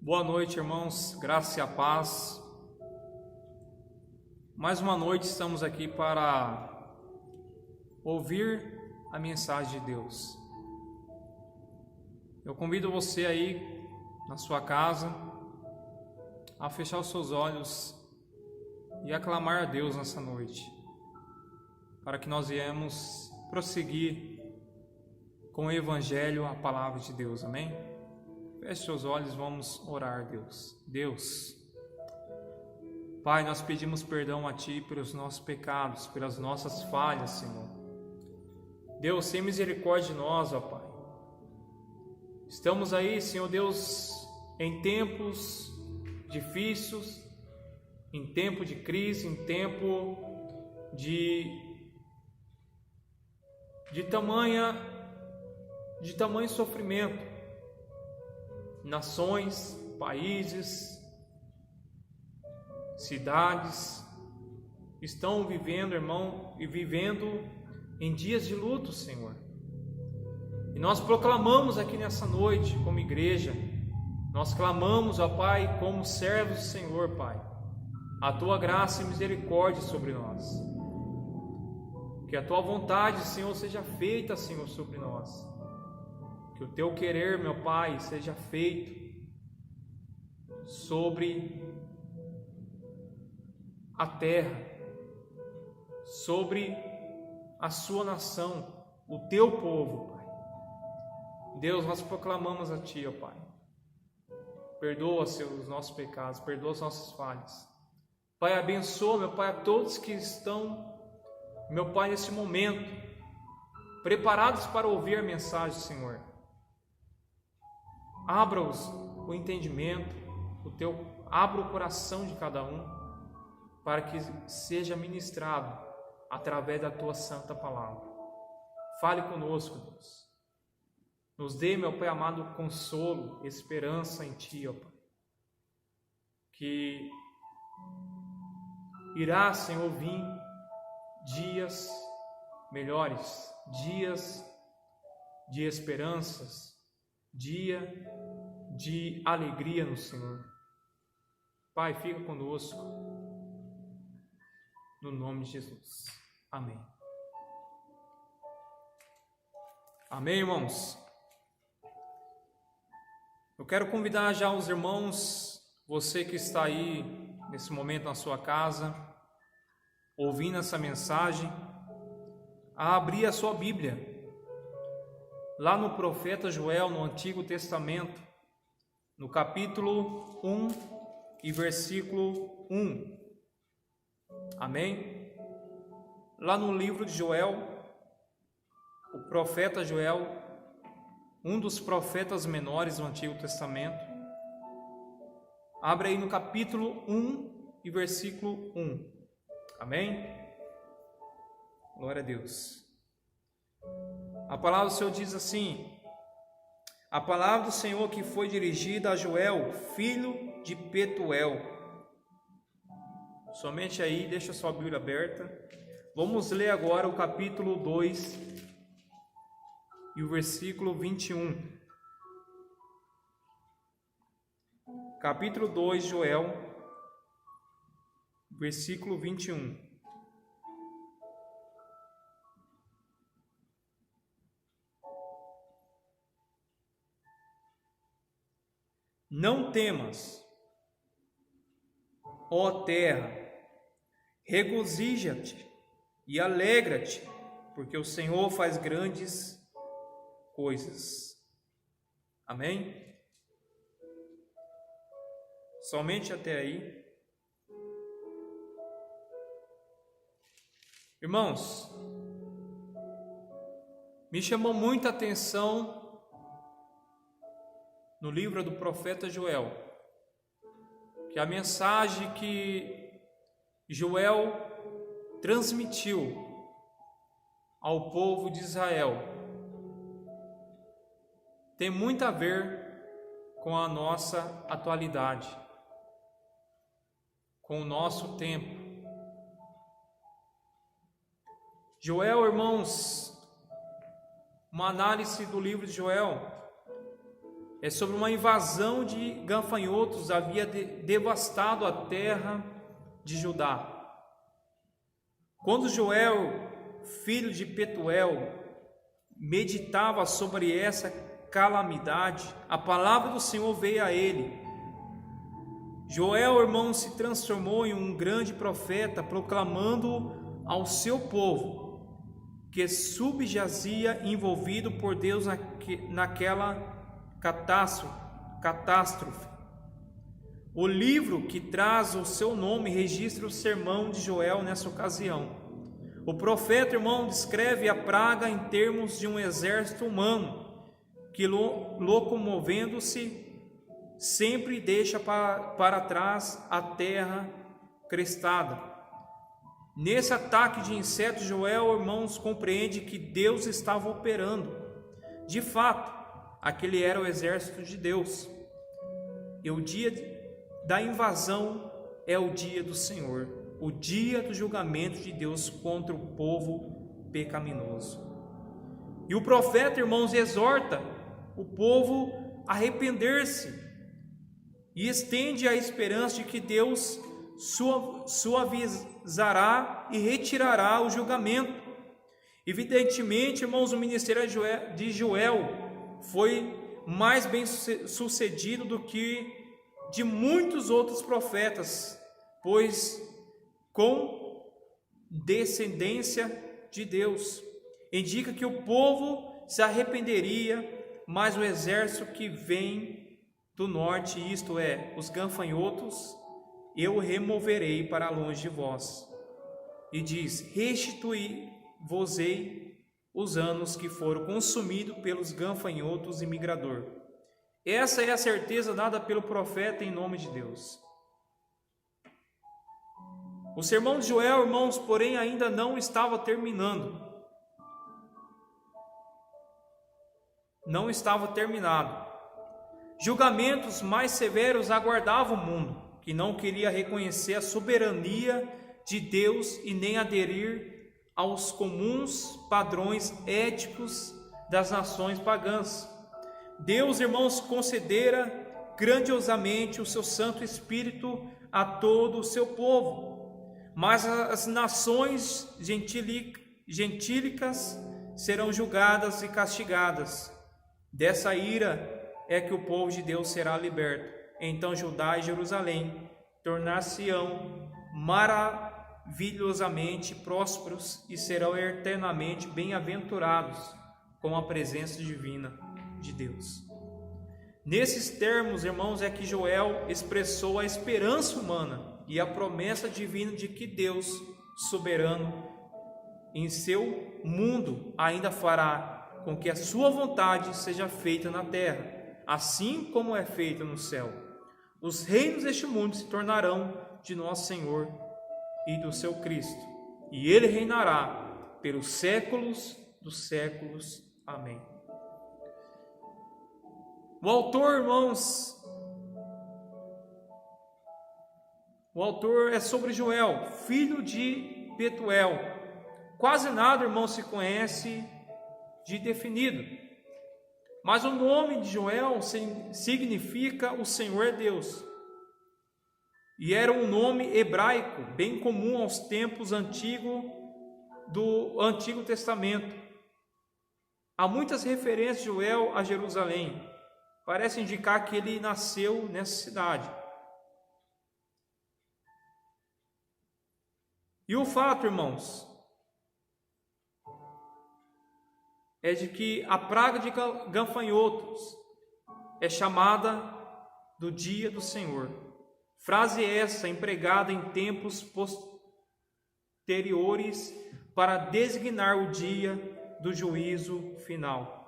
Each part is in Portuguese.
Boa noite, irmãos, graça e a paz. Mais uma noite estamos aqui para ouvir a mensagem de Deus. Eu convido você aí na sua casa a fechar os seus olhos e aclamar a Deus nessa noite, para que nós viemos prosseguir com o Evangelho, a palavra de Deus, amém? Feche seus olhos, vamos orar a Deus. Deus, Pai, nós pedimos perdão a Ti pelos nossos pecados, pelas nossas falhas, Senhor. Deus, tem misericórdia de nós, ó Pai. Estamos aí, Senhor Deus, em tempos difíceis, em tempo de crise, em tempo de tamanho sofrimento. Nações, países, cidades estão vivendo, irmão, e vivendo em dias de luto, Senhor. E nós proclamamos aqui nessa noite, como igreja, nós clamamos, ó Pai, como servos do Senhor, Pai, a Tua graça e misericórdia sobre nós. Que a Tua vontade, Senhor, seja feita, Senhor, sobre nós. Que o Teu querer, meu Pai, seja feito sobre a terra, sobre a Sua nação, o Teu povo, Pai. Deus, nós proclamamos a Ti, ó Pai. Perdoa, Senhor, os nossos pecados, perdoa as nossas falhas. Pai, abençoa, meu Pai, a todos que estão, meu Pai, nesse momento, preparados para ouvir a mensagem, Senhor. Abra-os o entendimento, abra o coração de cada um, para que seja ministrado através da Tua santa palavra. Fale conosco, Deus. Nos dê, meu Pai amado, consolo, esperança em Ti, ó Pai. Que irá, Senhor, vir dias melhores, dias de esperanças, dia de alegria no Senhor. Pai, fica conosco, no nome de Jesus. Amém. Amém, irmãos? Eu quero convidar já os irmãos, você que está aí nesse momento na sua casa, ouvindo essa mensagem, a abrir a sua Bíblia lá no profeta Joel, no Antigo Testamento, no capítulo 1 e versículo 1. Amém? Lá no livro de Joel, o profeta Joel, um dos profetas menores do Antigo Testamento, abre aí no capítulo 1 e versículo 1. Amém? Glória a Deus. A palavra do Senhor diz assim: a palavra do Senhor que foi dirigida a Joel, filho de Petuel. Somente aí, deixa sua Bíblia aberta. Vamos ler agora o capítulo 2 e o versículo 21. Capítulo 2, Joel, versículo 21. Não temas, ó terra, regozija-te e alegra-te, porque o Senhor faz grandes coisas. Amém? Somente até aí. Irmãos, me chamou muita atenção no livro do profeta Joel, que a mensagem que Joel transmitiu ao povo de Israel tem muito a ver com a nossa atualidade, com o nosso tempo. Joel, irmãos, uma análise do livro de Joel é sobre uma invasão de gafanhotos havia devastado a terra de Judá. Quando Joel, filho de Petuel, meditava sobre essa calamidade, a palavra do Senhor veio a ele. Joel, irmão, se transformou em um grande profeta, proclamando ao seu povo que subjazia envolvido por Deus naquela catástrofe. O livro que traz o seu nome registra o sermão de Joel nessa ocasião. O profeta, irmão, descreve a praga em termos de um exército humano que, locomovendo-se, sempre deixa para trás a terra crestada. Nesse ataque de insetos, Joel, irmãos, compreende que Deus estava operando. De fato, aquele era o exército de Deus. E o dia da invasão é o dia do Senhor, o dia do julgamento de Deus contra o povo pecaminoso. E o profeta, irmãos, exorta o povo a arrepender-se e estende a esperança de que Deus suavizará e retirará o julgamento. Evidentemente, irmãos, o ministério de Joel foi mais bem sucedido do que de muitos outros profetas, pois com descendência de Deus, indica que o povo se arrependeria, mas o exército que vem do norte, isto é, os gafanhotos, eu removerei para longe de vós. E diz: restituí-vos-ei os anos que foram consumidos pelos gafanhotos e migrador. Essa é a certeza dada pelo profeta em nome de Deus. O sermão de Joel, irmãos, porém ainda não estava terminando. Não estava terminado. Julgamentos mais severos aguardavam o mundo, que não queria reconhecer a soberania de Deus e nem aderir aos comuns padrões éticos das nações pagãs. Deus, irmãos, concedera grandiosamente o seu Santo Espírito a todo o seu povo, mas as nações gentílicas serão julgadas e castigadas. Dessa ira é que o povo de Deus será liberto. Então Judá e Jerusalém tornar-se-ão maravilhosamente prósperos e serão eternamente bem-aventurados com a presença divina de Deus. Nesses termos, irmãos, é que Joel expressou a esperança humana e a promessa divina de que Deus, soberano em seu mundo, ainda fará com que a sua vontade seja feita na terra, assim como é feita no céu. Os reinos deste mundo se tornarão de nosso Senhor e do seu Cristo, e ele reinará pelos séculos dos séculos. Amém. O autor, irmãos, é sobre Joel, filho de Petuel. Quase nada, irmãos, se conhece de definido, mas o nome de Joel significa o Senhor é Deus, e era um nome hebraico bem comum aos tempos antigos do Antigo Testamento. Há muitas referências de Joel a Jerusalém, parece indicar que ele nasceu nessa cidade. E o fato, irmãos, é de que a praga de gafanhotos é chamada do dia do Senhor. Frase essa empregada em tempos posteriores para designar o dia do juízo final.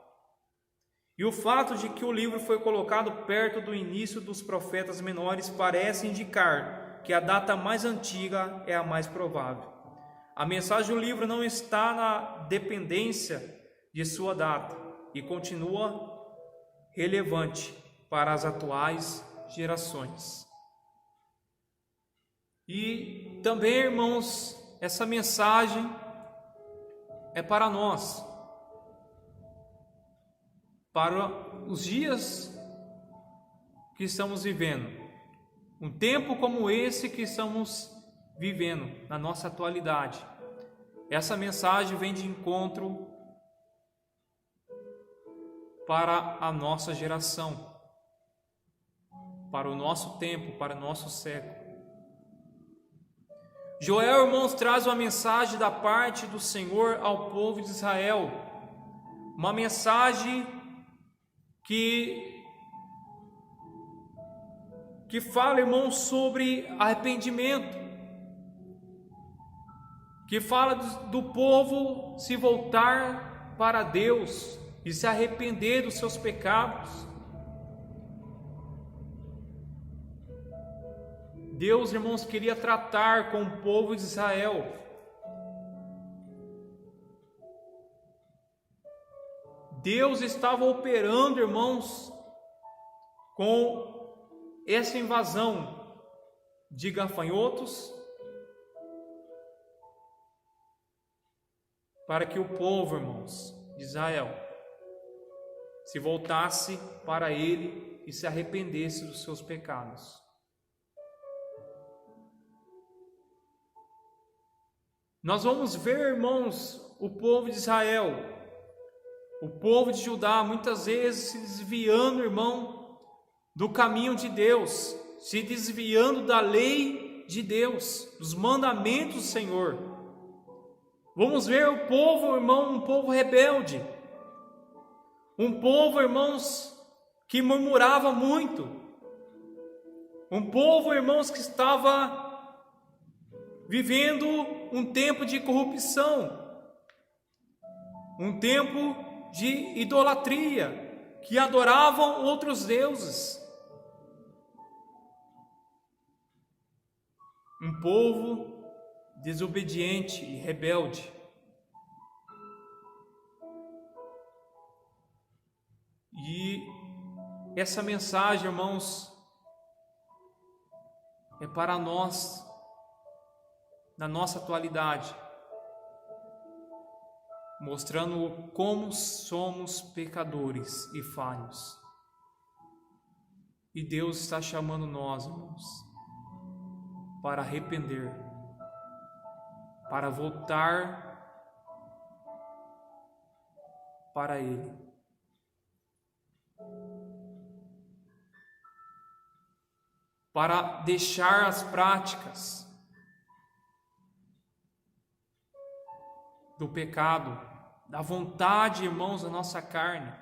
E o fato de que o livro foi colocado perto do início dos profetas menores parece indicar que a data mais antiga é a mais provável. A mensagem do livro não está na dependência de sua data e continua relevante para as atuais gerações. E também, irmãos, essa mensagem é para nós, para os dias que estamos vivendo, um tempo como esse que estamos vivendo na nossa atualidade, essa mensagem vem de encontro para a nossa geração, para o nosso tempo, para o nosso século. Joel, irmãos, traz uma mensagem da parte do Senhor ao povo de Israel, uma mensagem que fala, irmãos, sobre arrependimento, que fala do povo se voltar para Deus e se arrepender dos seus pecados. Deus, irmãos, queria tratar com o povo de Israel. Deus estava operando, irmãos, com essa invasão de gafanhotos, para que o povo, irmãos, de Israel se voltasse para Ele e se arrependesse dos seus pecados. Nós vamos ver, irmãos, o povo de Israel, o povo de Judá, muitas vezes se desviando, irmão, do caminho de Deus, se desviando da lei de Deus, dos mandamentos do Senhor. Vamos ver o povo, irmão, um povo rebelde, um povo, irmãos, que murmurava muito, um povo, irmãos, que estava vivendo um tempo de corrupção, um tempo de idolatria, que adoravam outros deuses, um povo desobediente e rebelde. E essa mensagem, irmãos, é para nós, na nossa atualidade, mostrando como somos pecadores e falhos. E Deus está chamando nós, irmãos, para arrepender, para voltar para Ele. Para deixar as práticas do pecado, da vontade, irmãos, da nossa carne,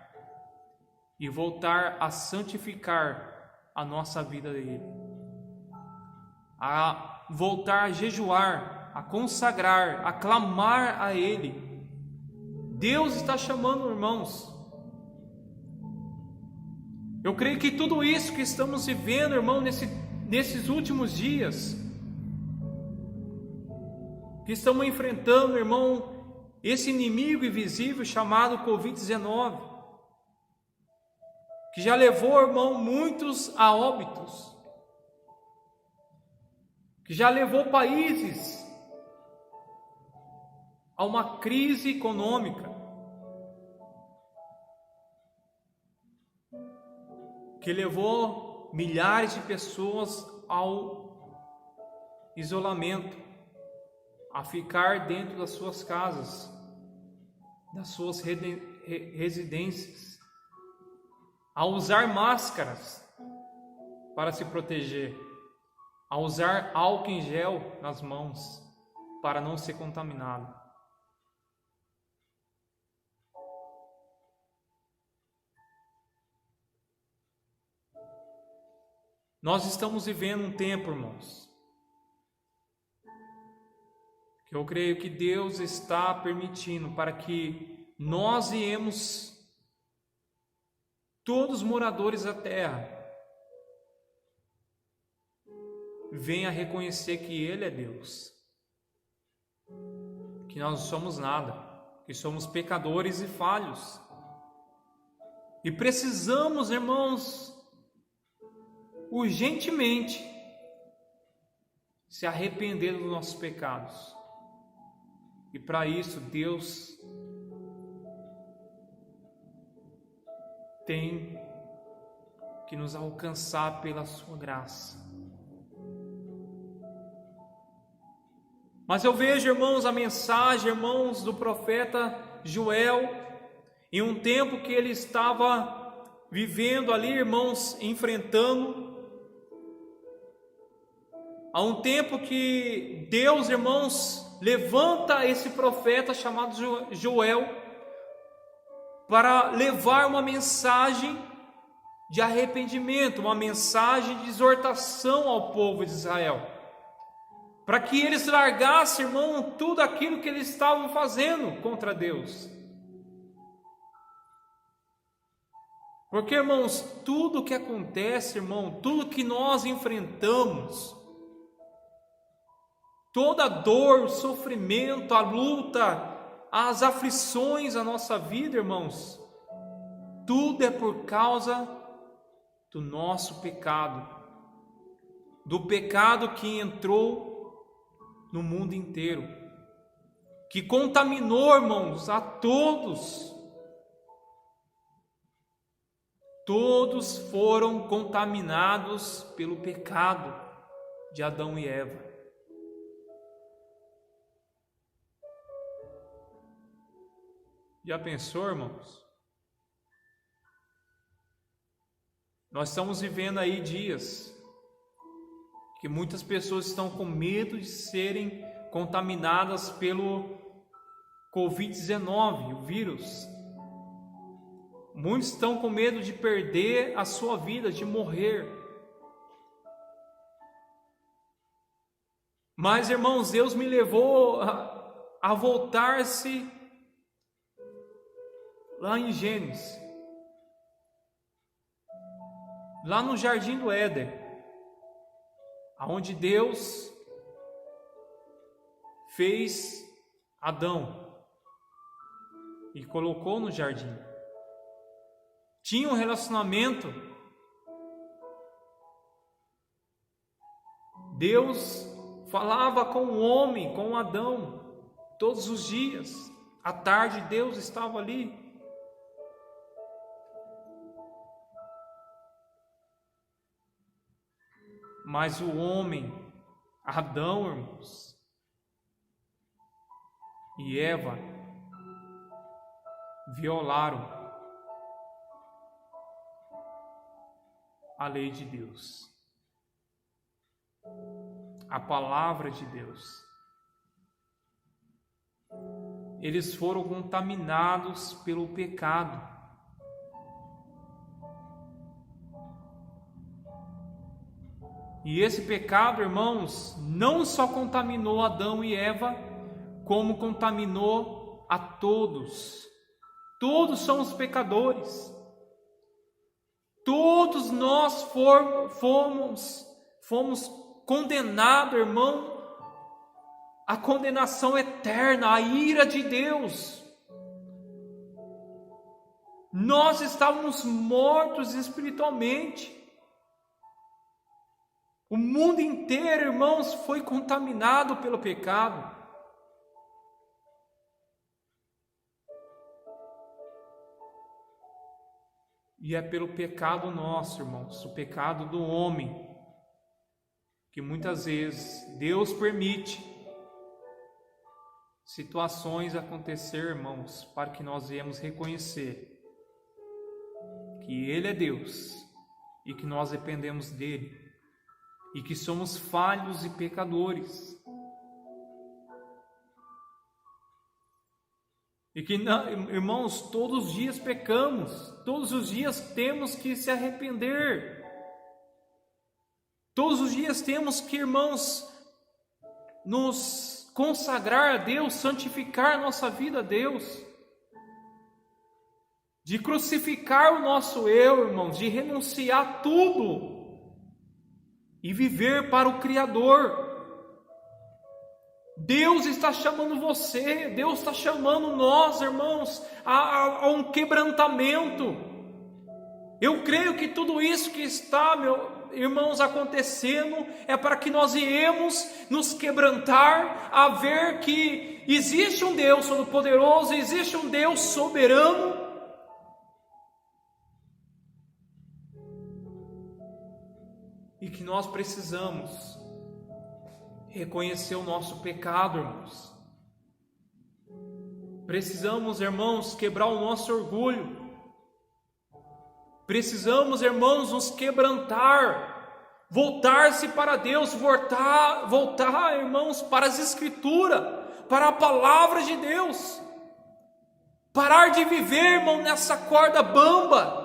e voltar a santificar a nossa vida dele, a voltar a jejuar, a consagrar, a clamar a Ele. Deus está chamando, irmãos. Eu creio que tudo isso que estamos vivendo, irmão, nesses últimos dias, que estamos enfrentando, irmão, esse inimigo invisível chamado Covid-19, que já levou, irmão, muitos a óbitos, que já levou países a uma crise econômica, que levou milhares de pessoas ao isolamento, a ficar dentro das suas casas, das suas residências, a usar máscaras para se proteger, a usar álcool em gel nas mãos para não ser contaminado. Nós estamos vivendo um tempo, irmãos, que eu creio que Deus está permitindo para que nós viemos, todos os moradores da terra, venha reconhecer que Ele é Deus, que nós não somos nada, que somos pecadores e falhos, e precisamos, irmãos, urgentemente se arrepender dos nossos pecados. E para isso Deus tem que nos alcançar pela sua graça. Mas eu vejo, irmãos, a mensagem, irmãos, do profeta Joel, em um tempo que ele estava vivendo ali, irmãos, enfrentando. Há um tempo que Deus, irmãos, levanta esse profeta chamado Joel para levar uma mensagem de arrependimento, uma mensagem de exortação ao povo de Israel, para que eles largassem, irmão, tudo aquilo que eles estavam fazendo contra Deus. Porque, irmãos, tudo que acontece, irmão, tudo que nós enfrentamos, toda a dor, o sofrimento, a luta, as aflições da nossa vida, irmãos, tudo é por causa do nosso pecado, do pecado que entrou no mundo inteiro, que contaminou, irmãos, a todos. Todos foram contaminados pelo pecado de Adão e Eva. Já pensou, irmãos? Nós estamos vivendo aí dias que muitas pessoas estão com medo de serem contaminadas pelo Covid-19, o vírus. Muitos estão com medo de perder a sua vida, de morrer. Mas, irmãos, Deus me levou a voltar-se lá em Gênesis, lá no Jardim do Éden, aonde Deus fez Adão e colocou no jardim. Tinha um relacionamento. Deus falava com o homem, com Adão, todos os dias. À tarde Deus estava ali. Mas o homem, Adão, irmãos, e Eva, violaram a lei de Deus, a palavra de Deus. Eles foram contaminados pelo pecado. E esse pecado, irmãos, não só contaminou Adão e Eva, como contaminou a todos. Todos somos pecadores. Todos nós fomos condenados, irmão, à condenação eterna, à ira de Deus. Nós estávamos mortos espiritualmente. O mundo inteiro, irmãos, foi contaminado pelo pecado. E é pelo pecado nosso, irmãos, o pecado do homem, que muitas vezes Deus permite situações acontecer, irmãos, para que nós venhamos reconhecer que Ele é Deus e que nós dependemos dEle e que somos falhos e pecadores. E que, irmãos, todos os dias pecamos, todos os dias temos que se arrepender, todos os dias temos que, irmãos, nos consagrar a Deus, santificar a nossa vida a Deus, de crucificar o nosso eu, irmãos, de renunciar tudo e viver para o Criador. Deus está chamando você, Deus está chamando nós, irmãos, a um quebrantamento. Eu creio que tudo isso que está, irmãos, acontecendo é para que nós iremos nos quebrantar, a ver que existe um Deus todo-poderoso, existe um Deus soberano, e que nós precisamos reconhecer o nosso pecado, irmãos. Precisamos, irmãos, quebrar o nosso orgulho. Precisamos, irmãos, nos quebrantar, voltar-se para Deus, voltar, irmãos, para as Escrituras, para a palavra de Deus. Parar de viver, irmão, nessa corda bamba.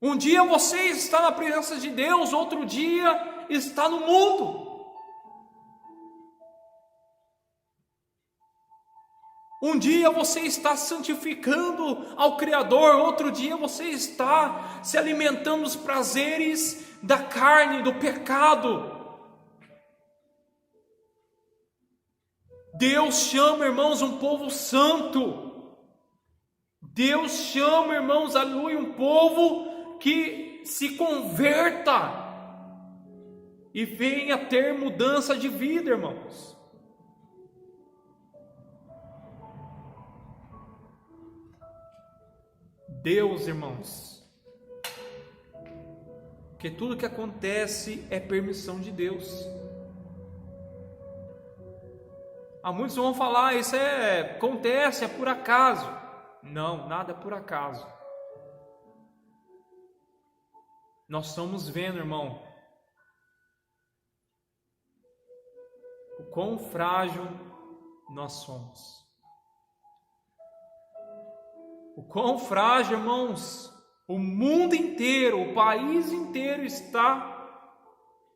Um dia você está na presença de Deus, outro dia está no mundo. Um dia você está santificando ao Criador, outro dia você está se alimentando dos prazeres da carne, do pecado. Deus chama, irmãos, um povo santo. Deus chama, irmãos, aleluia, um povo que se converta e venha ter mudança de vida, irmãos. Deus, irmãos, que tudo que acontece é permissão de Deus. Há muitos vão falar, isso acontece, é por acaso. Não, nada é por acaso. Nós estamos vendo, irmão, o quão frágil nós somos. O quão frágil, irmãos, o mundo inteiro, o país inteiro está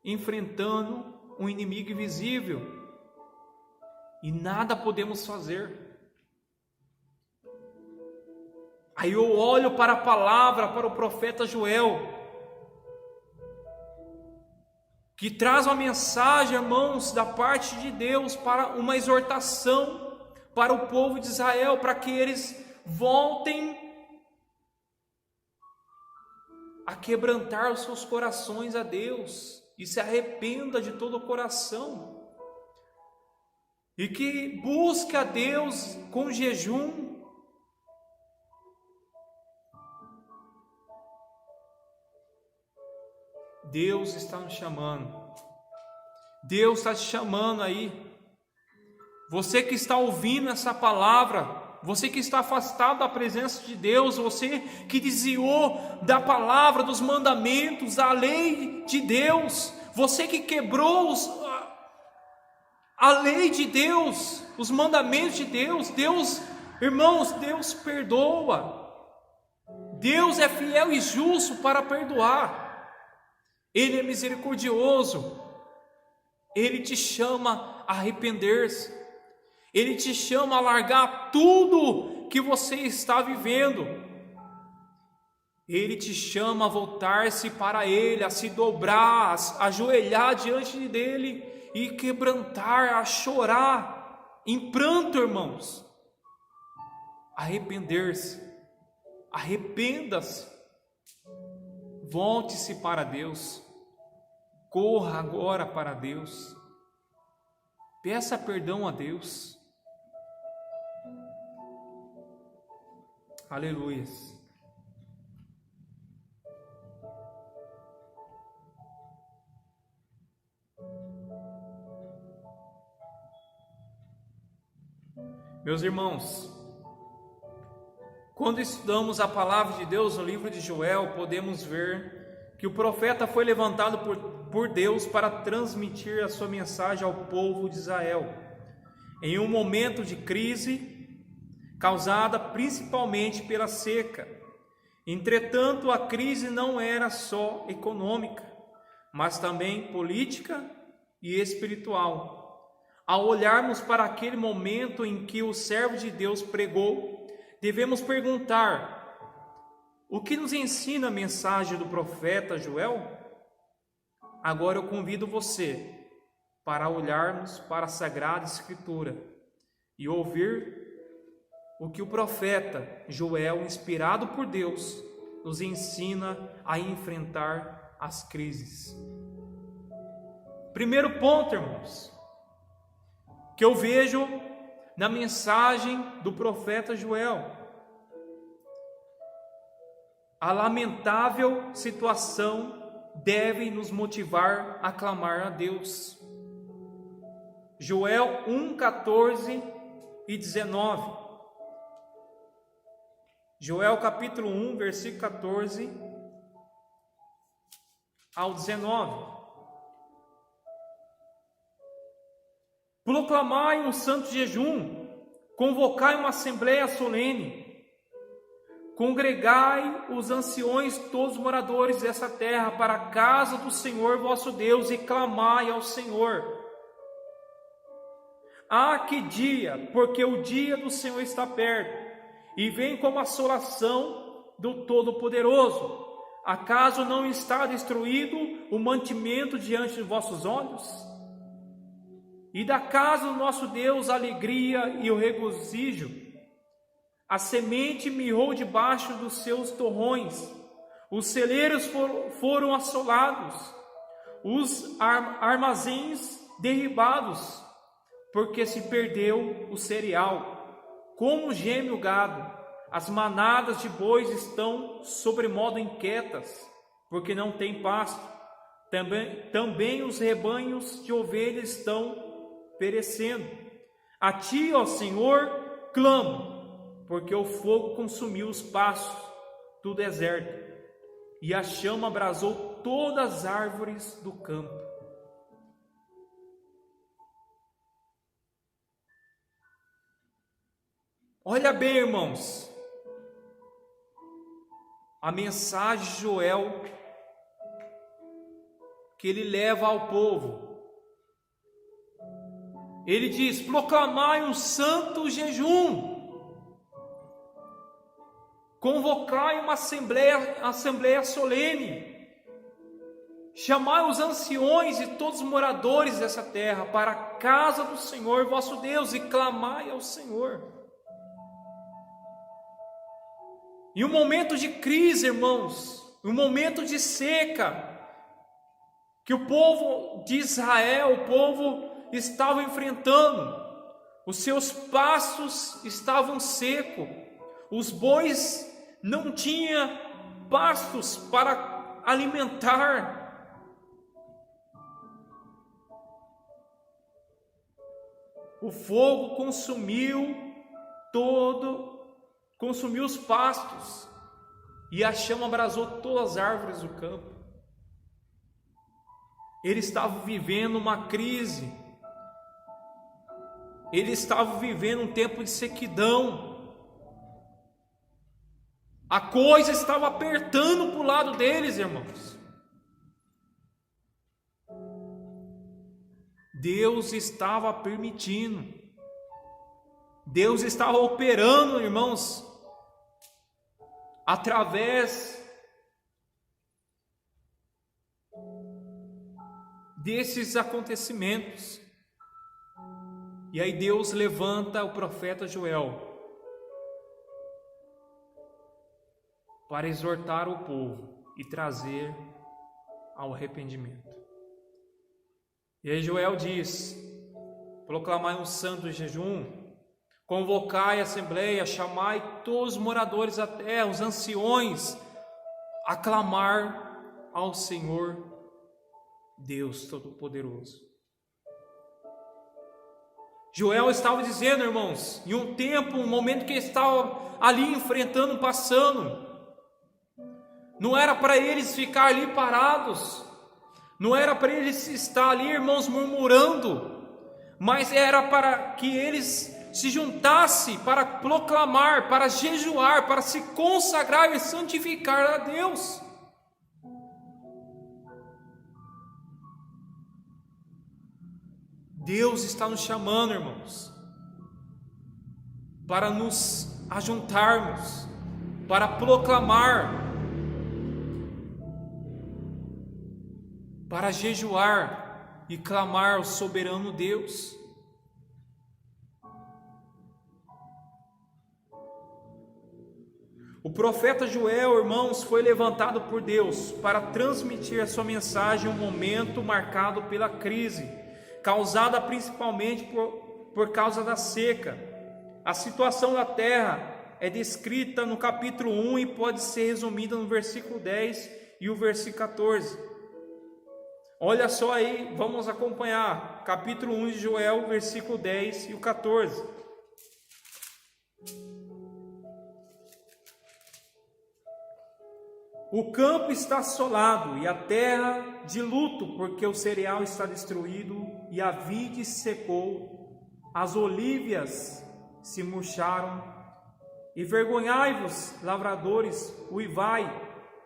enfrentando um inimigo invisível e nada podemos fazer. Aí eu olho para a palavra, para o profeta Joel, que traz uma mensagem, irmãos, da parte de Deus para uma exortação para o povo de Israel, para que eles voltem a quebrantar os seus corações a Deus e se arrependa de todo o coração e que busque a Deus com jejum. Deus está nos chamando. Deus está te chamando aí. Você que está ouvindo essa palavra, você que está afastado da presença de Deus, você que desviou da palavra, dos mandamentos, da lei de Deus, você que quebrou a lei de Deus, os mandamentos de Deus, irmãos, Deus perdoa. Deus é fiel e justo para perdoar. Ele é misericordioso. Ele te chama a arrepender-se. Ele te chama a largar tudo que você está vivendo. Ele te chama a voltar-se para Ele, a se dobrar, a ajoelhar diante dEle e quebrantar, a chorar em pranto, irmãos. Arrepender-se. Arrependa-se. Volte-se para Deus. Corra agora para Deus. Peça perdão a Deus. Aleluia. Meus irmãos, quando estudamos a palavra de Deus no livro de Joel, podemos ver que o profeta foi levantado por Deus para transmitir a sua mensagem ao povo de Israel, em um momento de crise, causada principalmente pela seca. Entretanto, a crise não era só econômica, mas também política e espiritual. Ao olharmos para aquele momento em que o servo de Deus pregou, devemos perguntar: o que nos ensina a mensagem do profeta Joel? Agora eu convido você para olharmos para a Sagrada Escritura e ouvir o que o profeta Joel, inspirado por Deus, nos ensina a enfrentar as crises. Primeiro ponto, irmãos, que eu vejo na mensagem do profeta Joel: a lamentável situação devem nos motivar a clamar a Deus. Joel 1, 14 e 19. Joel capítulo 1, versículo 14 ao 19. Proclamai um santo jejum, convocai uma assembleia solene, congregai os anciões, todos os moradores dessa terra, para a casa do Senhor vosso Deus, e clamai ao Senhor. Ah, que dia, porque o dia do Senhor está perto, e vem como assolação do Todo-Poderoso. Acaso não está destruído o mantimento diante de vossos olhos? E da casa do nosso Deus a alegria e o regozijo. A semente mirrou debaixo dos seus torrões, os celeiros foram assolados, os armazéns derribados, porque se perdeu o cereal. Como geme o gado, as manadas de bois estão sobremodo inquietas, porque não tem pasto. Também os rebanhos de ovelhas estão perecendo. A ti, ó Senhor, clamo, porque o fogo consumiu os pastos do deserto, e a chama abrasou todas as árvores do campo. Olha bem, irmãos, a mensagem de Joel que ele leva ao povo. Ele diz: proclamai um santo jejum, convocai uma assembleia solene, chamai os anciões e todos os moradores dessa terra para a casa do Senhor vosso Deus, e clamai ao Senhor. Em um momento de crise, irmãos, um momento de seca, que o povo de Israel, o povo estava enfrentando, os seus pastos estavam secos, os bois não tinham pastos para alimentar. O fogo consumiu os pastos, e a chama abrasou todas as árvores do campo. Ele estava vivendo uma crise, ele estava vivendo um tempo de sequidão, a coisa estava apertando para o lado deles, irmãos. Deus estava permitindo, Deus estava operando, irmãos, através desses acontecimentos. E aí Deus levanta o profeta Joel para exortar o povo e trazer ao arrependimento. E aí Joel diz: proclamai um santo jejum, convocai a assembleia, chamai todos os moradores da terra, os anciões, a clamar ao Senhor Deus Todo-Poderoso. Joel estava dizendo, irmãos, em um tempo, um momento que estava ali enfrentando, passando, não era para eles ficar ali parados, não era para eles estar ali, irmãos, murmurando, mas era para que eles se juntasse para proclamar, para jejuar, para se consagrar e santificar a Deus. Deus está nos chamando, irmãos, para nos ajuntarmos, para proclamar, para jejuar e clamar ao soberano Deus. O profeta Joel, irmãos, foi levantado por Deus para transmitir a sua mensagem em um momento marcado pela crise, causada principalmente por causa da seca. A situação da terra é descrita no capítulo 1 e pode ser resumida no versículo 10 e o versículo 14. Olha só aí, vamos acompanhar, capítulo 1 de Joel, versículo 10 e o 14. O campo está assolado e a terra de luto, porque o cereal está destruído e a vide se secou, as olívias se murcharam. Envergonhai-vos, lavradores, uivai,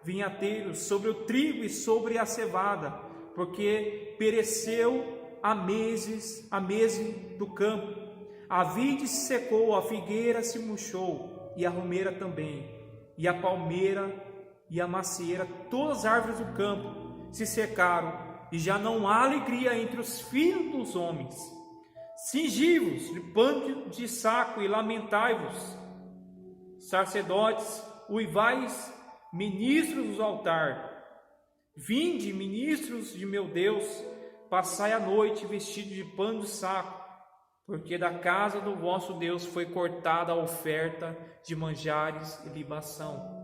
vinhateiros, sobre o trigo e sobre a cevada, porque pereceu a mese do campo. A vide se secou, a figueira se murchou, e a romeira também, e a palmeira e a macieira, todas as árvores do campo se secaram, e já não há alegria entre os filhos dos homens. Cingi-vos de pano de saco e lamentai-vos, sacerdotes, uivais, ministros do altar. Vinde, ministros de meu Deus, passai a noite vestidos de pano de saco, porque da casa do vosso Deus foi cortada a oferta de manjares e libação.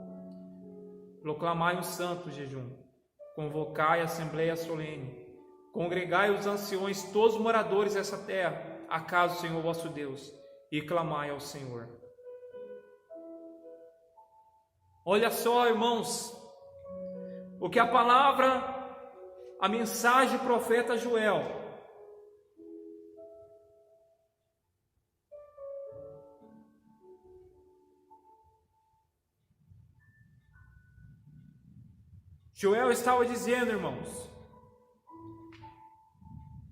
Proclamai um santo jejum, convocai a assembleia solene, congregai os anciões, todos os moradores dessa terra, à casa do Senhor vosso Deus, e clamai ao Senhor. Olha só, irmãos, o que a palavra, a mensagem do profeta Joel estava dizendo, irmãos,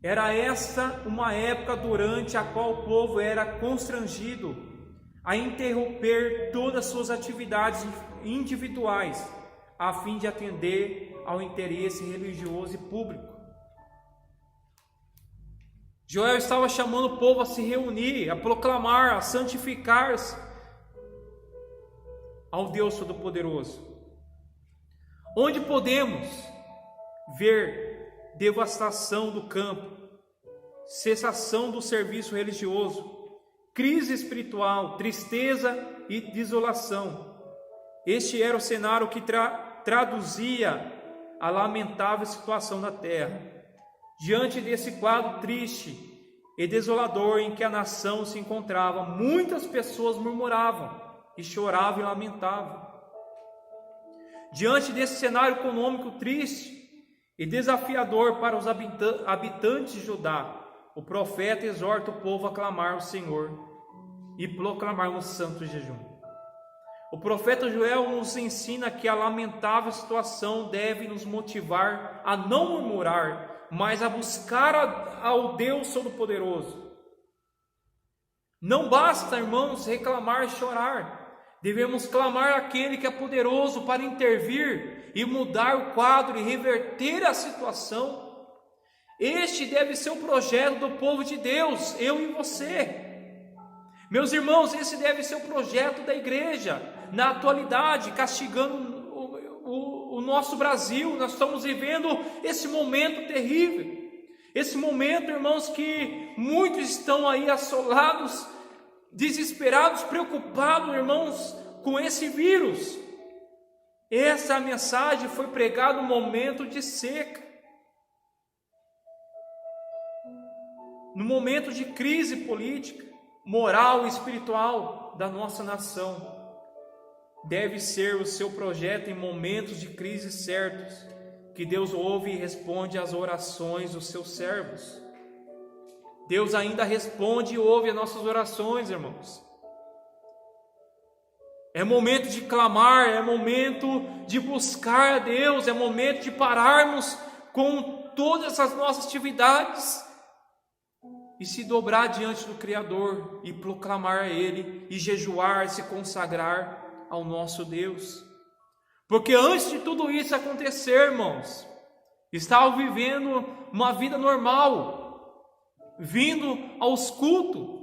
era esta uma época durante a qual o povo era constrangido a interromper todas as suas atividades individuais, a fim de atender ao interesse religioso e público. Joel estava chamando o povo a se reunir, a proclamar, a santificar-se ao Deus Todo-Poderoso. Onde podemos ver devastação do campo, cessação do serviço religioso, crise espiritual, tristeza e desolação. Este era o cenário que traduzia a lamentável situação da terra. Diante desse quadro triste e desolador em que a nação se encontrava, muitas pessoas murmuravam e choravam e lamentavam. Diante desse cenário econômico triste e desafiador para os habitantes de Judá, o profeta exorta o povo a clamar ao Senhor e proclamar um santo jejum. O profeta Joel nos ensina que a lamentável situação deve nos motivar a não murmurar, mas a buscar ao Deus Todo-Poderoso. Não basta, irmãos, reclamar e chorar. Devemos clamar àquele que é poderoso para intervir e mudar o quadro e reverter a situação. Este deve ser o projeto do povo de Deus, eu e você. Meus irmãos, esse deve ser o projeto da igreja. Na atualidade, castigando o nosso Brasil, nós estamos vivendo esse momento terrível. Esse momento, irmãos, que muitos estão aí assolados, desesperados, preocupados, irmãos, com esse vírus. Essa mensagem foi pregada no momento de seca, no momento de crise política, moral e espiritual da nossa nação. Deve ser o seu projeto em momentos de crise certos, que Deus ouve e responde às orações dos seus servos. Deus ainda responde e ouve as nossas orações, irmãos. É momento de clamar, é momento de buscar a Deus, é momento de pararmos com todas as nossas atividades e se dobrar diante do Criador e proclamar a Ele, e jejuar, se consagrar ao nosso Deus. Porque antes de tudo isso acontecer, irmãos, estavam vivendo uma vida normal, vindo aos cultos.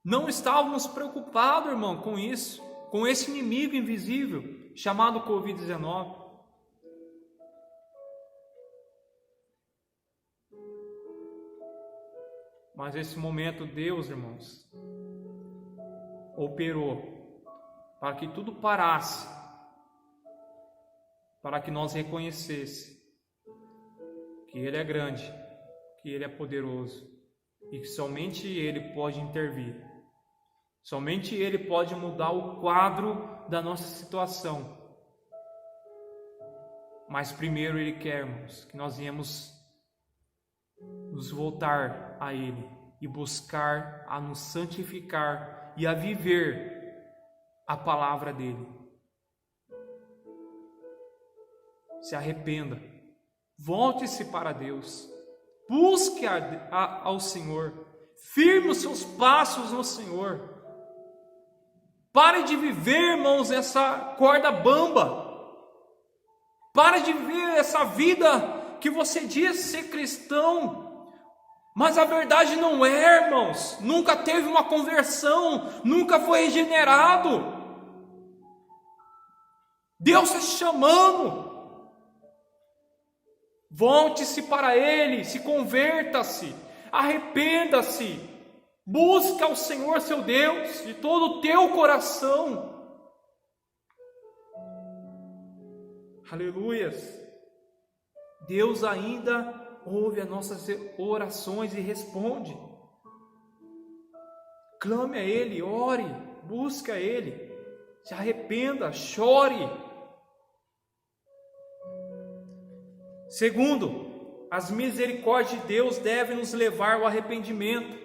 Não estávamos preocupados, irmão, com isso, com esse inimigo invisível chamado Covid-19. Mas nesse momento Deus, irmãos, operou para que tudo parasse para que nós reconhecêssemos que Ele é grande, que Ele é poderoso e que somente Ele pode intervir. Somente Ele pode mudar o quadro da nossa situação. Mas primeiro Ele quer, irmãos, que nós viemos nos voltar a Ele e buscar a nos santificar e a viver a palavra dEle. Se arrependa, volte-se para Deus, busque ao Senhor, firme os seus passos no Senhor. Pare de viver, irmãos, essa corda bamba. Pare de viver essa vida que você diz ser cristão, mas a verdade não é, irmãos. Nunca teve uma conversão, nunca foi regenerado. Deus está te chamando. Volte-se para Ele, se converta-se, arrependa-se, busca ao Senhor seu Deus de todo o teu coração. Aleluias! Deus ainda ouve as nossas orações e responde. Clame a Ele, ore, busque a Ele, se arrependa, chore. Segundo, as misericórdias de Deus devem nos levar ao arrependimento.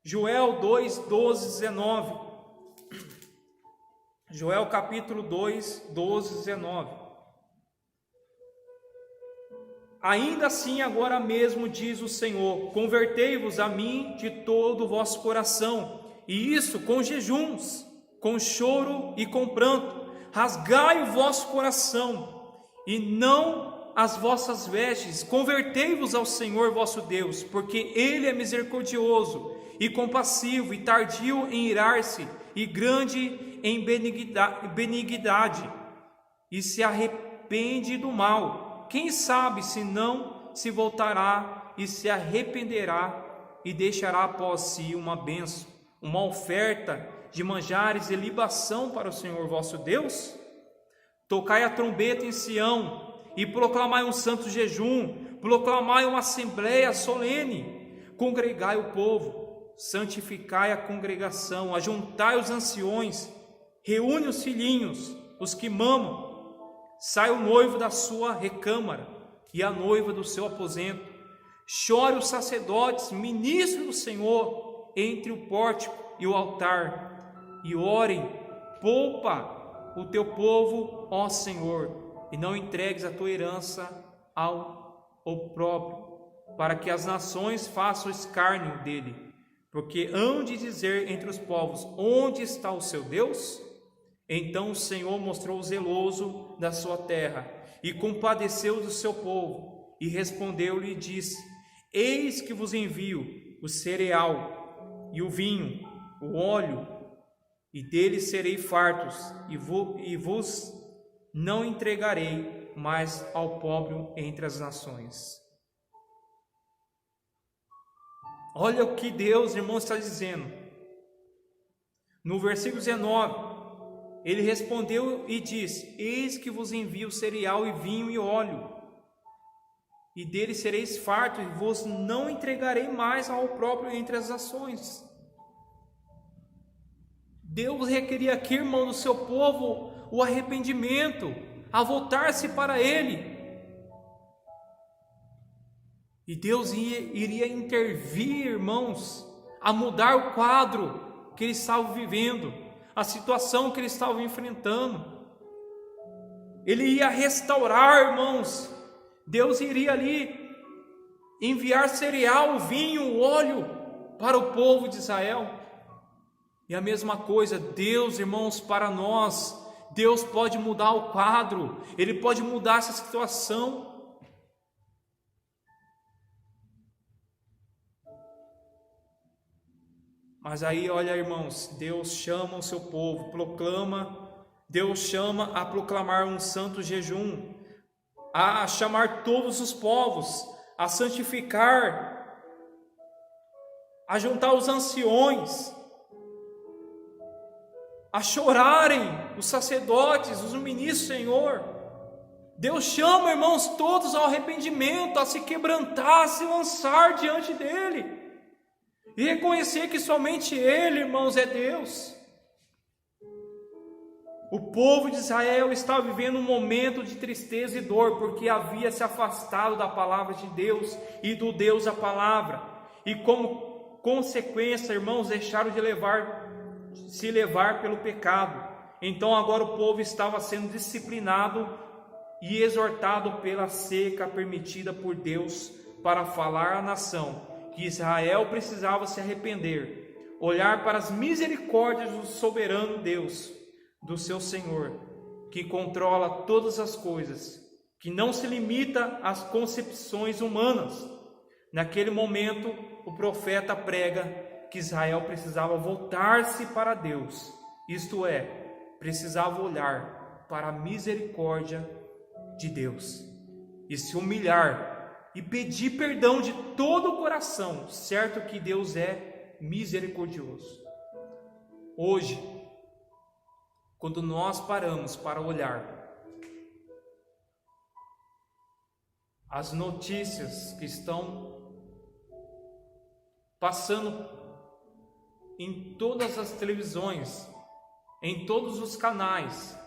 Joel 2, 12, 19. Joel capítulo 2, 12, 19. Ainda assim agora mesmo diz o Senhor, convertei-vos a mim de todo o vosso coração, e isso com jejuns, com choro e com pranto, rasgai o vosso coração, e não as vossas vestes, convertei-vos ao Senhor vosso Deus, porque Ele é misericordioso e compassivo e tardio em irar-se, e grande em benignidade, e se arrepende do mal. Quem sabe se não se voltará e se arrependerá e deixará após si uma bênção, uma oferta de manjares e libação para o Senhor vosso Deus? Tocai a trombeta em Sião e proclamai um santo jejum, proclamai uma assembleia solene, congregai o povo, santificai a congregação, ajuntai os anciões, reúne os filhinhos, os que mamam, sai o noivo da sua recâmara e a noiva do seu aposento, chore os sacerdotes, ministros do Senhor, entre o pórtico e o altar, e orem, poupa o teu povo, ó Senhor, e não entregues a tua herança ao opróbrio, para que as nações façam escárnio dele. Porque hão de dizer entre os povos, onde está o seu Deus? Então o Senhor mostrou zeloso da sua terra, e compadeceu do seu povo, e respondeu-lhe e disse, eis que vos envio o cereal, e o vinho, o óleo, e deles serei fartos, e vos não entregarei mais ao pobre entre as nações. Olha o que Deus, irmãos, está dizendo. No versículo 19, ele respondeu e disse, eis que vos envio cereal e vinho e óleo, e dele sereis fartos, e vos não entregarei mais ao próprio entre as nações. Deus requeria aqui, irmão, do seu povo o arrependimento, a voltar-se para Ele. E Deus iria intervir, irmãos, a mudar o quadro que eles estavam vivendo, a situação que eles estavam enfrentando. Ele ia restaurar, irmãos. Deus iria ali enviar cereal, vinho, óleo para o povo de Israel. E a mesma coisa, Deus, irmãos, para nós, Deus pode mudar o quadro, Ele pode mudar essa situação. Mas aí, olha, irmãos, Deus chama o seu povo, Deus chama a proclamar um santo jejum, a chamar todos os povos, a santificar, a juntar os anciões, a chorarem os sacerdotes, os ministros do Senhor, Deus chama, irmãos, todos ao arrependimento, a se quebrantar, a se lançar diante dele e reconhecer que somente Ele, irmãos, é Deus. O povo de Israel estava vivendo um momento de tristeza e dor, porque havia se afastado da palavra de Deus e do Deus da palavra, e como consequência, irmãos, deixaram de se levar pelo pecado. Então agora o povo estava sendo disciplinado e exortado pela seca permitida por Deus para falar à nação que Israel precisava se arrepender, olhar para as misericórdias do soberano Deus, do seu Senhor, que controla todas as coisas, que não se limita às concepções humanas. Naquele momento, o profeta prega que Israel precisava voltar-se para Deus, isto é, precisava olhar para a misericórdia de Deus e se humilhar e pedir perdão de todo o coração, certo que Deus é misericordioso. Hoje, quando nós paramos para olhar as notícias que estão passando em todas as televisões, em todos os canais,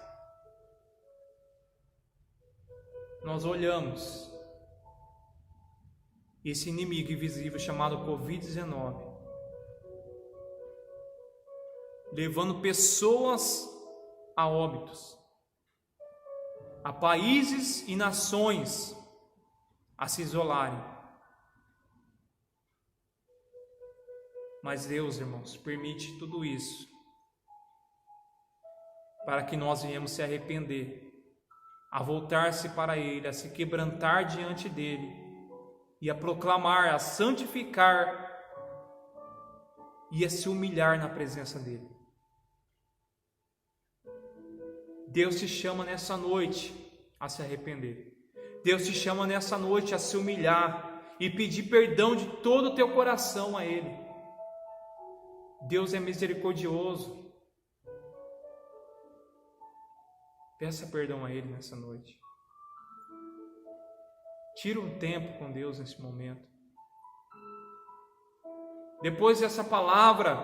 nós olhamos esse inimigo invisível chamado Covid-19, levando pessoas a óbitos, a países e nações a se isolarem. Mas Deus, irmãos, permite tudo isso para que nós venhamos se arrepender, a voltar-se para Ele, a se quebrantar diante dEle e a proclamar, a santificar e a se humilhar na presença dEle. Deus te chama nessa noite a se arrepender. Deus te chama nessa noite a se humilhar e pedir perdão de todo o teu coração a Ele. Deus é misericordioso. Peça perdão a Ele nessa noite. Tira um tempo com Deus nesse momento. Depois dessa palavra,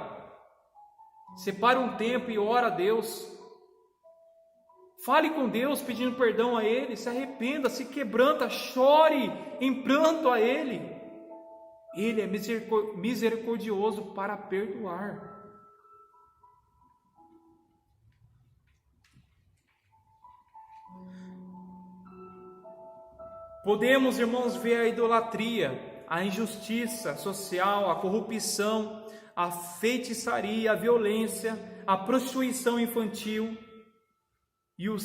separe um tempo e ora a Deus. Fale com Deus pedindo perdão a Ele, se arrependa, se quebranta, chore em pranto a Ele. Ele é misericordioso para perdoar. Podemos, irmãos, ver a idolatria, a injustiça social, a corrupção, a feitiçaria, a violência, a prostituição infantil e o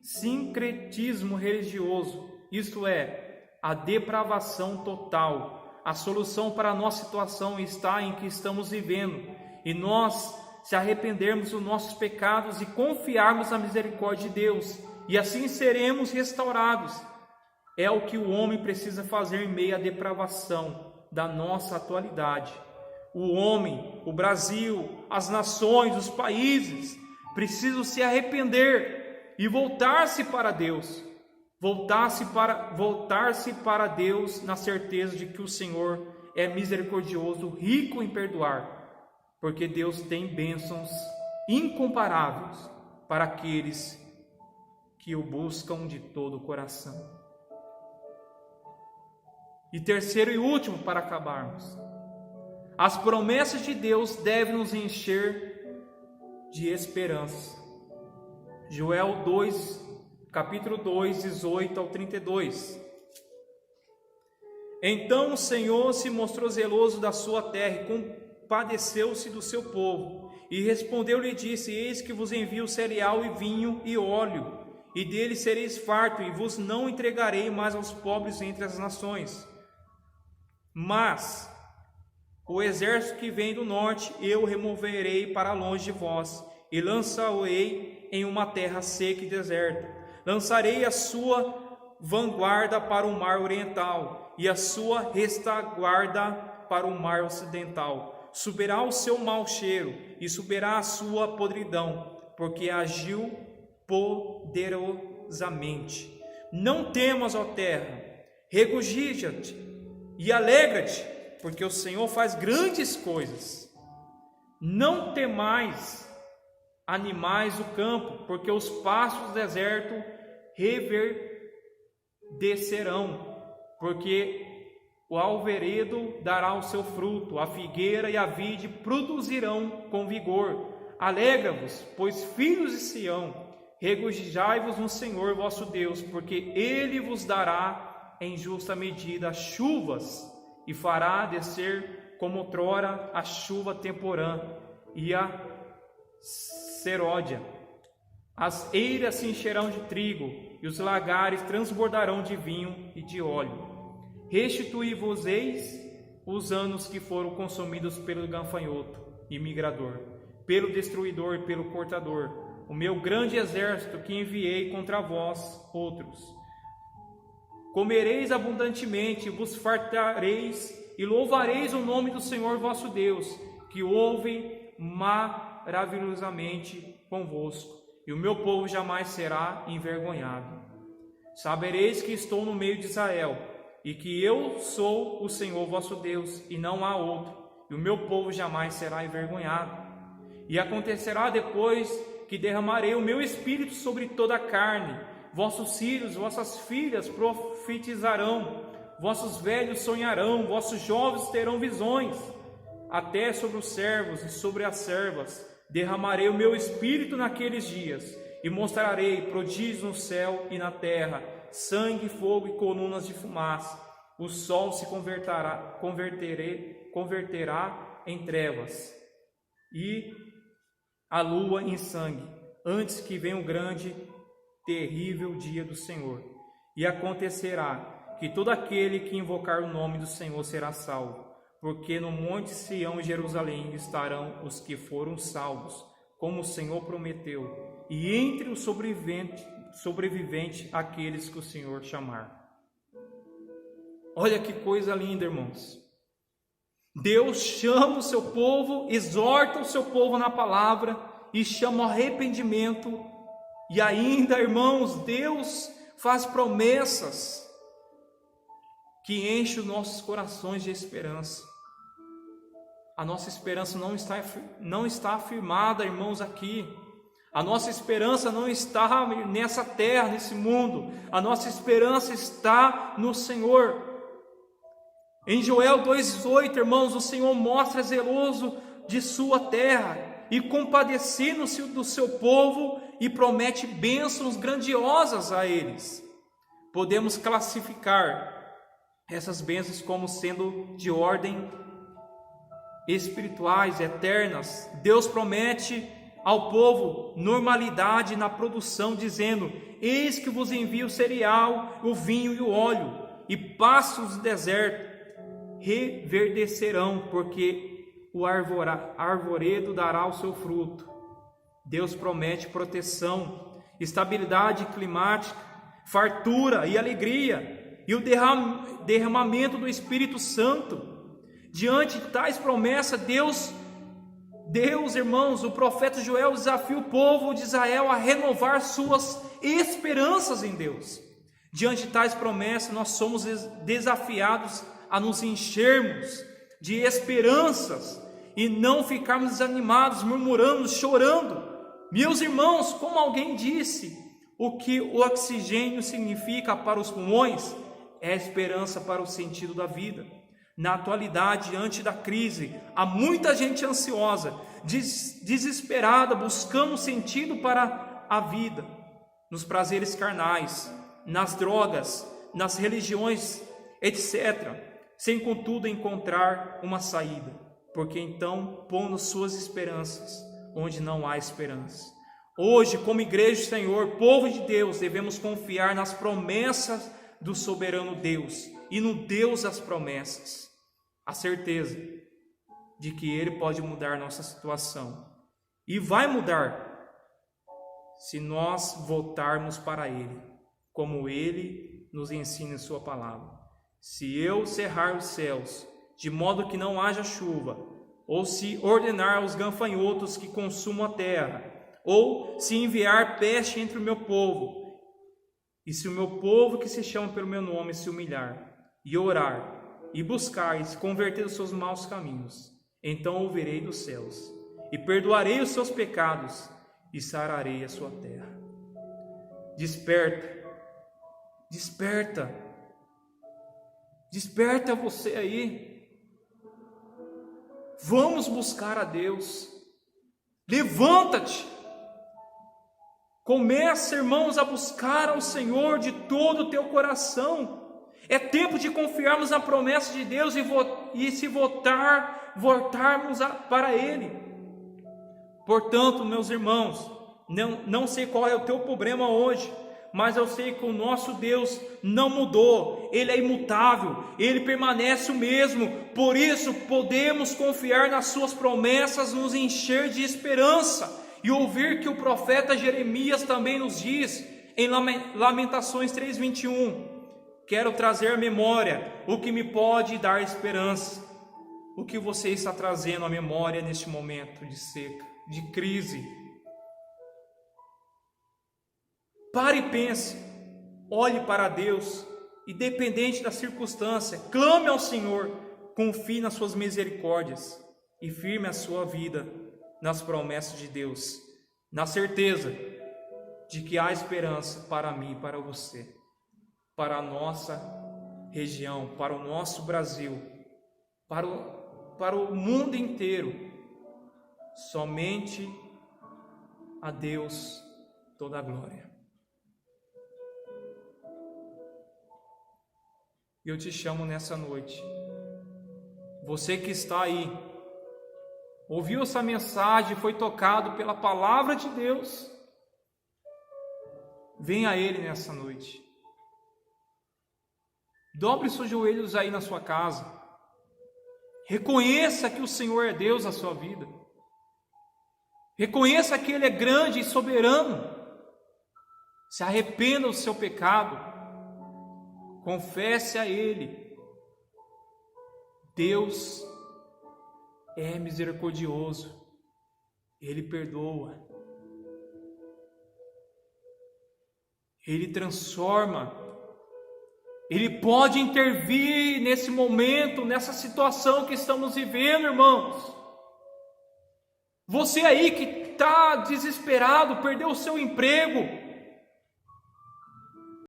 sincretismo religioso, isto é, a depravação total. A solução para a nossa situação está em que estamos vivendo, e nós se arrependermos dos nossos pecados e confiarmos na misericórdia de Deus, e assim seremos restaurados. É o que o homem precisa fazer em meio à depravação da nossa atualidade. O homem, o Brasil, as nações, os países precisam se arrepender e voltar-se para Deus. Voltar-se para Deus na certeza de que o Senhor é misericordioso, rico em perdoar, porque Deus tem bênçãos incomparáveis para aqueles que o buscam de todo o coração. E terceiro e último, para acabarmos, as promessas de Deus devem nos encher de esperança. Joel 2, capítulo 2, 18 ao 32. Então o Senhor se mostrou zeloso da sua terra e compadeceu-se do seu povo. E respondeu-lhe e disse: Eis que vos envio cereal e vinho e óleo, e dele sereis farto, e vos não entregarei mais aos pobres entre as nações. Mas o exército que vem do norte eu removerei para longe de vós, e lançá-lo-ei em uma terra seca e deserta. Lançarei a sua vanguarda para o mar oriental, e a sua retaguarda para o mar ocidental. Subirá o seu mau cheiro, e subirá a sua podridão, porque agiu poderosamente. Não temas, ó terra, regozija-te e alegra-te, porque o Senhor faz grandes coisas. Não temais, animais do campo, porque os pastos do deserto reverdecerão, porque o alvoredo dará o seu fruto, a figueira e a vide produzirão com vigor. Alegra-vos, pois filhos de Sião, regozijai-vos no Senhor vosso Deus, porque Ele vos dará em justa medida as chuvas, e fará descer como outrora a chuva temporã e a seródia. As eiras se encherão de trigo, e os lagares transbordarão de vinho e de óleo. Restituí-vos-eis os anos que foram consumidos pelo gafanhoto e migrador, pelo destruidor e pelo cortador, o meu grande exército que enviei contra vós outros. Comereis abundantemente, vos fartareis e louvareis o nome do Senhor vosso Deus, que ouve maravilhosamente convosco, e o meu povo jamais será envergonhado. Sabereis que estou no meio de Israel, e que eu sou o Senhor vosso Deus, e não há outro, e o meu povo jamais será envergonhado. E acontecerá depois que derramarei o meu espírito sobre toda a carne, vossos filhos, vossas filhas profetizarão, vossos velhos sonharão, vossos jovens terão visões, até sobre os servos e sobre as servas derramarei o meu espírito naqueles dias, e mostrarei prodígios no céu e na terra, sangue, fogo e colunas de fumaça. O sol se converterá em trevas, e a lua em sangue, antes que venha o grande, terrível dia do Senhor. E acontecerá que todo aquele que invocar o nome do Senhor será salvo, porque no monte Sião e Jerusalém estarão os que foram salvos, como o Senhor prometeu, e entre os sobreviventes aqueles que o Senhor chamar. Olha que coisa linda, irmãos. Deus chama o seu povo, exorta o seu povo na palavra e chama ao arrependimento. E ainda, irmãos, Deus faz promessas que enchem os nossos corações de esperança. A nossa esperança não está afirmada, irmãos, aqui. A nossa esperança não está nessa terra, nesse mundo. A nossa esperança está no Senhor. Em Joel 2,8, irmãos, o Senhor mostra zeloso de sua terra e compadecendo-se do seu povo e promete bênçãos grandiosas a eles. Podemos classificar essas bênçãos como sendo de ordem espirituais, eternas. Deus promete ao povo normalidade na produção, dizendo: eis que vos envio o cereal, o vinho e o óleo, e pastos do deserto reverdecerão, porque o arvoredo dará o seu fruto. Deus promete proteção, estabilidade climática, fartura e alegria, e o derramamento do Espírito Santo. Diante de tais promessas, Deus, irmãos, o profeta Joel desafia o povo de Israel a renovar suas esperanças em Deus. Diante de tais promessas, nós somos desafiados a nos enchermos de esperanças e não ficarmos desanimados, murmurando, chorando. Meus irmãos, como alguém disse, o que o oxigênio significa para os pulmões é a esperança para o sentido da vida. Na atualidade, diante da crise, há muita gente ansiosa, desesperada, buscando sentido para a vida, nos prazeres carnais, nas drogas, nas religiões, etc., sem contudo encontrar uma saída, porque então pondo suas esperanças onde não há esperança. Hoje, como igreja do Senhor, povo de Deus, devemos confiar nas promessas do soberano Deus e no Deus das promessas, a certeza de que Ele pode mudar nossa situação, e vai mudar se nós voltarmos para Ele, como Ele nos ensina em sua palavra. Se eu cerrar os céus, de modo que não haja chuva, ou se ordenar aos gafanhotos que consumam a terra, ou se enviar peste entre o meu povo, E se o meu povo que se chama pelo meu nome se humilhar, e orar, e buscar, e se converter dos seus maus caminhos, então ouvirei dos céus, e perdoarei os seus pecados, e sararei a sua terra. Desperta, desperta, desperta você aí. Vamos buscar a Deus. Levanta-te. Começa, irmãos, a buscar ao Senhor de todo o teu coração. É tempo de confiarmos na promessa de Deus e se voltarmos para Ele. Portanto, meus irmãos, não sei qual é o teu problema hoje, mas eu sei que o nosso Deus não mudou, Ele é imutável, Ele permanece o mesmo. Por isso podemos confiar nas suas promessas, nos encher de esperança e ouvir que o profeta Jeremias também nos diz em Lamentações 3:21: quero trazer à memória o que me pode dar esperança. O que você está trazendo à memória neste momento de seca, de crise? Pare e pense, olhe para Deus, independente da circunstância, clame ao Senhor, confie nas suas misericórdias e firme a sua vida nas promessas de Deus, na certeza de que há esperança para mim e para você, para a nossa região, para o nosso Brasil, para o mundo inteiro. Somente a Deus toda a glória. Eu te chamo nessa noite, você que está aí, ouviu essa mensagem, foi tocado pela palavra de Deus, venha a Ele nessa noite. Dobre seus joelhos aí na sua casa, reconheça que o Senhor é Deus na sua vida, reconheça que Ele é grande e soberano, se arrependa do seu pecado, confesse a Ele. Deus é misericordioso, Ele perdoa, Ele transforma, Ele pode intervir nesse momento, nessa situação que estamos vivendo, irmãos. Você aí que está desesperado, perdeu o seu emprego,